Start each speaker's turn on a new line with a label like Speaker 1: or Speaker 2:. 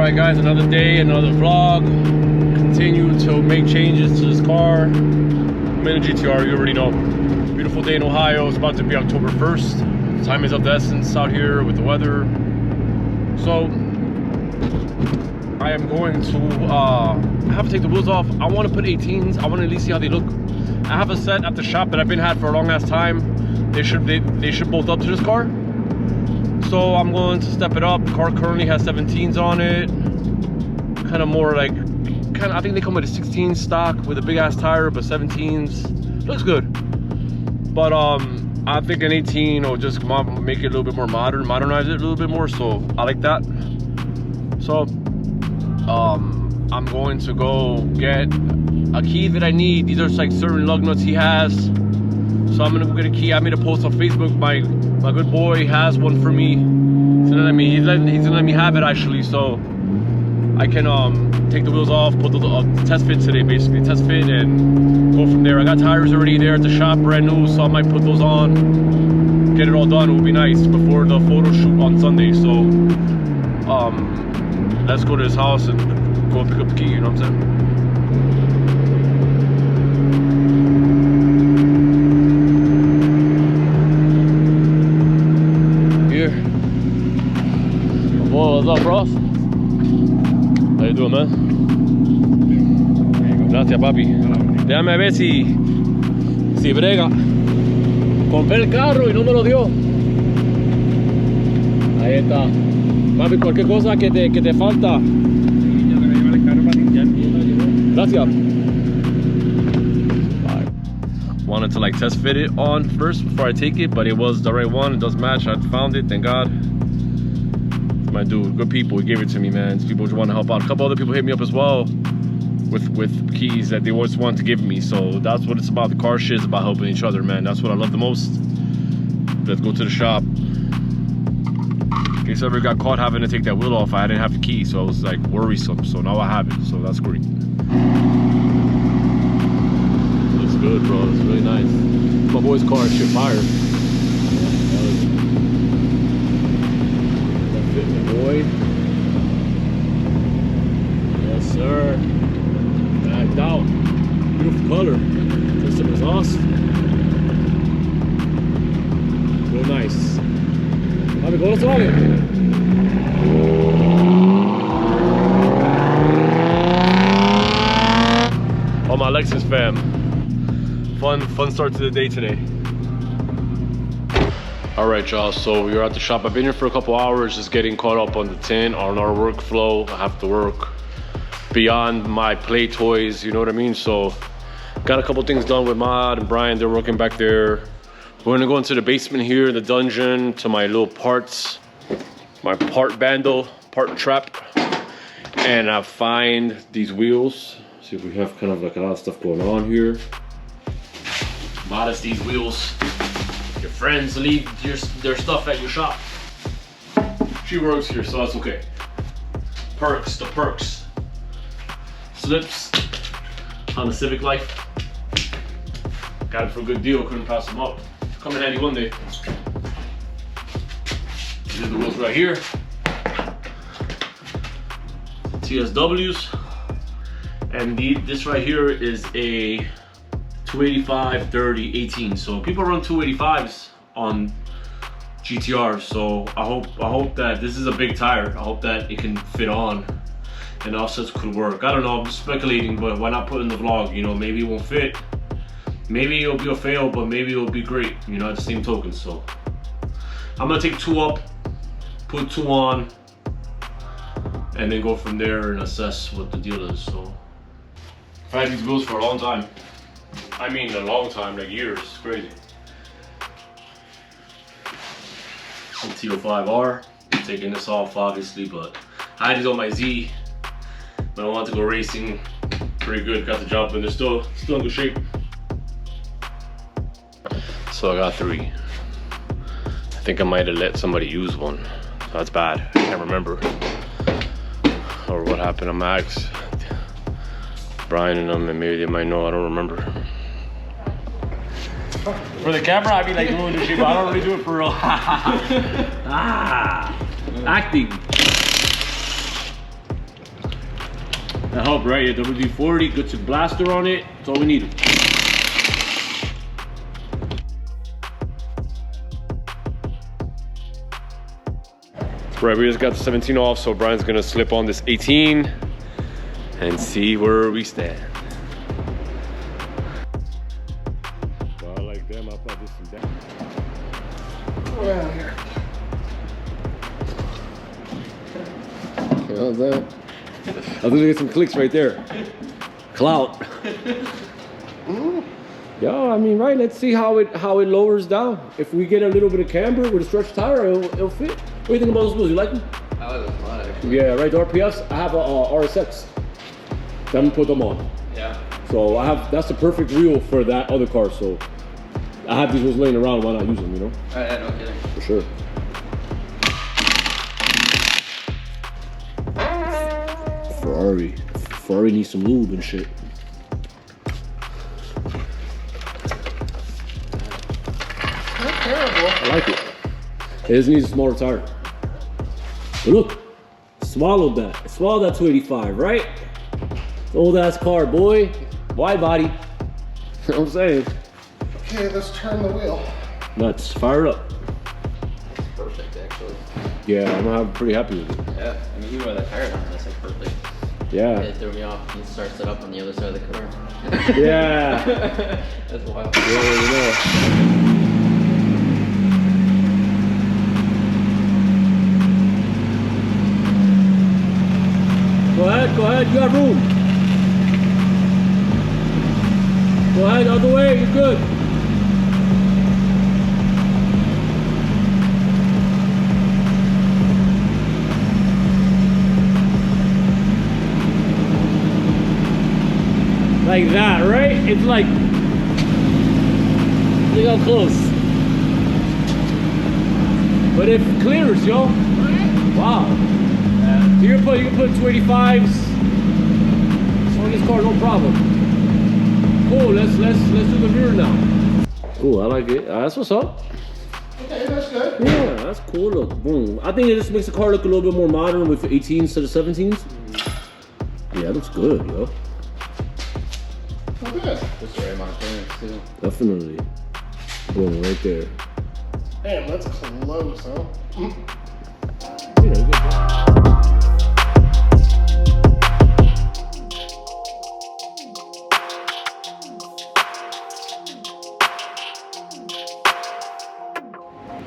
Speaker 1: Alright guys, another day, another vlog. Continue to make changes to this car. I'm in a GTR, you already know. Beautiful day in Ohio. It's about to be October 1st. Time is of the essence out here with the weather. So I am going to I have to take the wheels off. I want to put 18s. I want to at least see how they look. I have a set at the shop that I've been had for a long ass time. They should bolt up to this car. So I'm going to step it up. The car currently has 17s on it. Kind of more like, I think they come with a 16 stock with a big ass tire, but 17s looks good. But I think an 18 will just make it a little bit more modern, modernize it a little bit more. So I like that. So I'm going to go get a key that I need. These are like certain lug nuts he has. So I'm gonna go get a key. I made a post on Facebook. My good boy has one for me. He's gonna let me have it actually, so I can take the wheels off, put the test fit today, basically test fit, and go from there. I got tires already there at the shop, brand new, so I might put those on, get it all done. It would be nice before the photo shoot on Sunday. So let's go to his house and go pick up the key. You know what I'm saying? What's up, Ross? How you doing, man? Gracias, papi. Déjame ver si brega. Compré el carro y no me lo dio. Ahí está. Papi, cualquier cosa que te falta. Gracias. Wanted to like test fit it on first before I take it, but it was the right one. It does match. I found it, thank God. My dude, good people, he gave it to me, man. People just want to help out. A couple other people hit me up as well with keys that they always want to give me. So that's what it's about. The car shit is about helping each other, man. That's what I love the most. Let's go to the shop. In case I ever got caught having to take that wheel off, I didn't have the key, so I was like worrisome. So now I have it, so that's great. Looks good, bro. It's really nice. My boy's car is shit fire. Boy. Yes, sir. Backed out. Beautiful color. System is awesome. Real nice. Papi, ¿cómo se vale? All my Lexus fam. Fun start to the day today. All right, y'all, so we're at the shop. I've been here for a couple hours just getting caught up on the tin, on our workflow. I have to work beyond my play toys, you know what I mean? So got a couple things done with Mod and Brian. They're working back there. We're gonna go into the basement here, the dungeon, to my little parts, my part bundle, part trap, and I find these wheels. See if we have kind of like a lot of stuff going on here. Modest these wheels. Your friends leave their stuff at your shop. She works here, so that's okay. Perks, the perks. Slips on the Civic Life. Got it for a good deal, couldn't pass them up. Come in handy one day. These are the wheels right here. TSWs. And this right here is a 285 30 18. So people run 285s on GTR, so I hope that this is a big tire. I hope that it can fit on and offsets could work. I don't know, I'm just speculating, but why not put in the vlog? You know, maybe it won't fit, maybe it'll be a fail, but maybe it'll be great, you know, at the same token. So I'm gonna take 2 up, put 2 on, and then go from there and assess what the deal is. So I've had these wheels for a long time. I mean a long time, like years. It's crazy. Some T05R. Taking this off obviously, but I had these on my Z. But I want to go racing. Pretty good, got the job, and they're still in good shape. So I got 3. I think I might have let somebody use one. So that's bad. I can't remember. Or what happened on Max. Brian and them, and maybe they might know, I don't remember. For the camera, I be like doing this shit, but I don't really do it for real. Acting. That helped, right? Yeah, WD-40, good to blaster on it. That's all we needed. Right, we just got the 17 off, so Brian's gonna slip on this 18 and see where we stand. Well, I like them, I'll put this in down.
Speaker 2: Around here.
Speaker 1: How's that? I was gonna get some clicks right there. Clout. Yeah, I mean, right, let's see how it lowers down. If we get a little bit of camber with a stretch tire, it'll fit. What do you think about those wheels? You like them?
Speaker 2: I like them a lot, actually.
Speaker 1: Yeah, right, the RPFs, I have a RSX. I'm gonna put them on.
Speaker 2: Yeah.
Speaker 1: So that's the perfect wheel for that other car, so I have these wheels laying around, why not use them, you know?
Speaker 2: Yeah, no kidding.
Speaker 1: For sure. Ferrari needs some lube and shit.
Speaker 2: Not terrible.
Speaker 1: I like it. It just needs a smaller tire. But look, swallowed that. Swallowed that 285, right? Old ass car, boy. Wide body. You know what I'm saying?
Speaker 2: Okay, let's turn the wheel.
Speaker 1: Nuts. Fire it up.
Speaker 2: Perfect, actually.
Speaker 1: Yeah, I'm pretty happy with it.
Speaker 2: Yeah, I mean, you wear that tire down, that's like perfect.
Speaker 1: Yeah.
Speaker 2: It threw me off. He starts it up on the other side of the car.
Speaker 1: Yeah.
Speaker 2: That's wild.
Speaker 1: Yeah, you know. Go ahead, you got room. Go ahead, other way, you're good. Like that, right? It's like, look how close. But it clears, yo. Wow. You can put 285s on this car, no problem. Cool, let's do the rear now. Cool, I like it. That's what's up.
Speaker 2: Okay, that's good.
Speaker 1: Yeah, that's cool. Look, boom. I think it just makes the car look a little bit more modern with 18s instead of 17s. Yeah, it looks good, yo.
Speaker 2: Not bad. Just the right amount of clearance, too.
Speaker 1: Definitely. Boom, right there.
Speaker 2: Damn, that's close, huh?